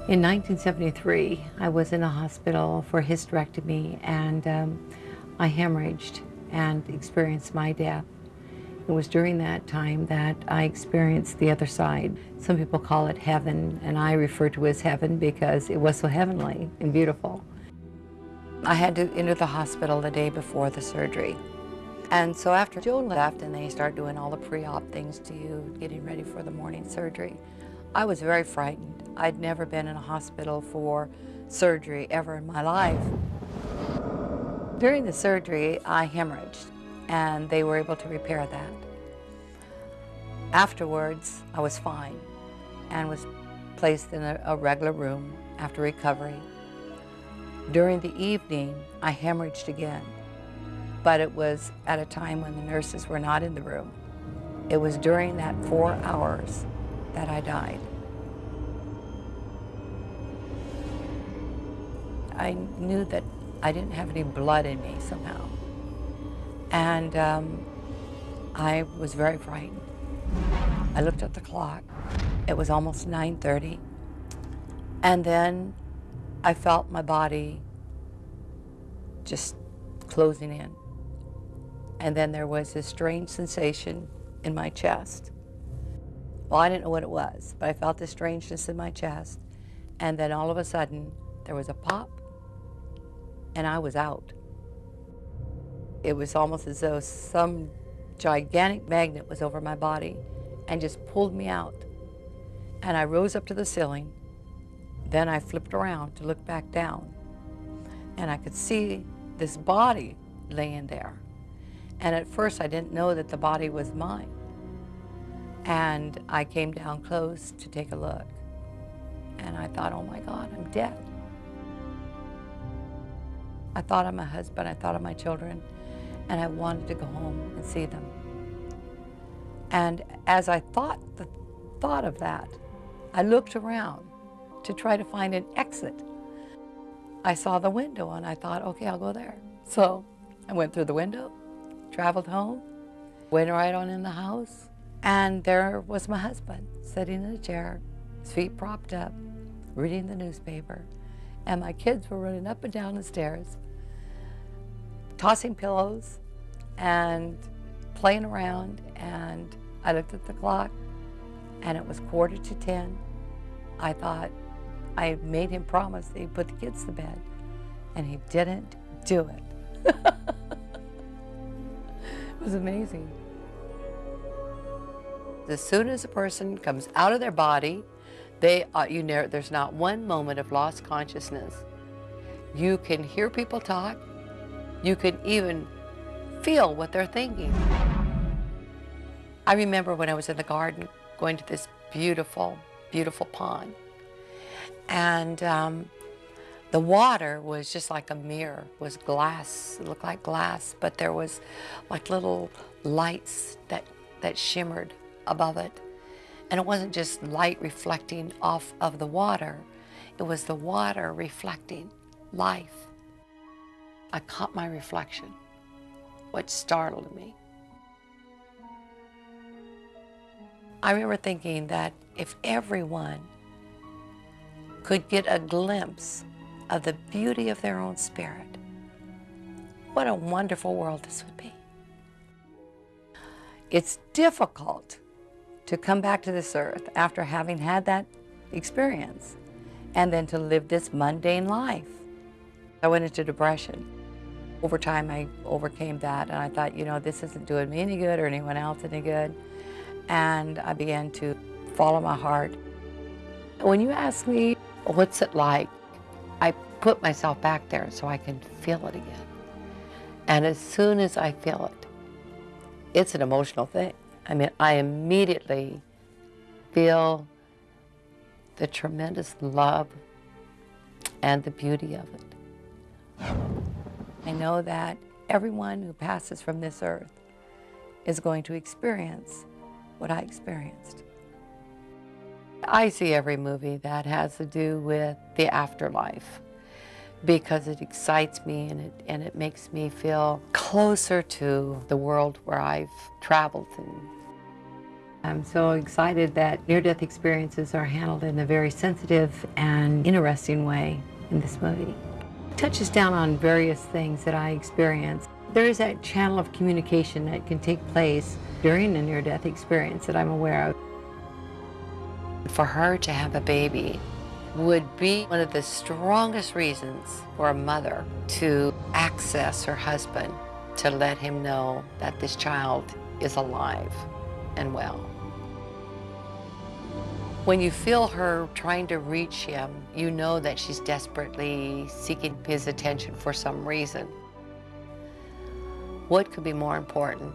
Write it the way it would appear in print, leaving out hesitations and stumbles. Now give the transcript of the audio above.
In 1973, I was in a hospital for hysterectomy, and I hemorrhaged and experienced my death. It was during that time that I experienced the other side. Some people call it heaven, and I refer to it as heaven because it was so heavenly and beautiful. I had to enter the hospital the day before the surgery. And so after Joe left and they start doing all the pre-op things to you, getting ready for the morning surgery, I was very frightened. I'd never been in a hospital for surgery ever in my life. During the surgery, I hemorrhaged, and they were able to repair that. Afterwards, I was fine and was placed in a regular room after recovery. During the evening, I hemorrhaged again, but it was at a time when the nurses were not in the room. It was during that 4 hours that I died. I knew that I didn't have any blood in me somehow. And I was very frightened. I looked at the clock. It was almost 9:30. And then I felt my body just closing in. And then there was this strange sensation in my chest. Well, I didn't know what it was, but I felt this strangeness in my chest. And then all of a sudden, there was a pop, and I was out. It was almost as though some gigantic magnet was over my body and just pulled me out. And I rose up to the ceiling. Then I flipped around to look back down, and I could see this body laying there. And at first, I didn't know that the body was mine. And I came down close to take a look. And I thought, oh my God, I'm dead. I thought of my husband, I thought of my children, and I wanted to go home and see them. And as I thought of that, I looked around to try to find an exit. I saw the window and I thought, okay, I'll go there. So I went through the window, traveled home, went right on in the house, and there was my husband sitting in a chair, his feet propped up, reading the newspaper, and my kids were running up and down the stairs, tossing pillows and playing around. And I looked at the clock, and it was 9:45. I thought I made him promise that he'd put the kids to bed, and he didn't do it. It was amazing. As soon as a person comes out of their body, there's not one moment of lost consciousness. You can hear people talk. You can even feel what they're thinking. I remember when I was in the garden going to this beautiful, beautiful pond. And the water was just like a mirror. It was glass. It looked like glass, but there was like little lights that shimmered above it. And it wasn't just light reflecting off of the water. It was the water reflecting life. I caught my reflection, which startled me. I remember thinking that if everyone could get a glimpse of the beauty of their own spirit, what a wonderful world this would be. It's difficult to come back to this earth after having had that experience and then to live this mundane life. I went into depression. Over time, I overcame that, and I thought, you know, this isn't doing me any good or anyone else any good. And I began to follow my heart. When you ask me, what's it like? I put myself back there so I can feel it again. And as soon as I feel it, it's an emotional thing. I mean, I immediately feel the tremendous love and the beauty of it. I know that everyone who passes from this earth is going to experience what I experienced. I see every movie that has to do with the afterlife because it excites me and it makes me feel closer to the world where I've traveled. And I'm so excited that near-death experiences are handled in a very sensitive and interesting way in this movie. It touches down on various things that I experienced. There is that channel of communication that can take place during a near-death experience that I'm aware of. For her to have a baby would be one of the strongest reasons for a mother to access her husband, to let him know that this child is alive and well. When you feel her trying to reach him, you know that she's desperately seeking his attention for some reason. What could be more important?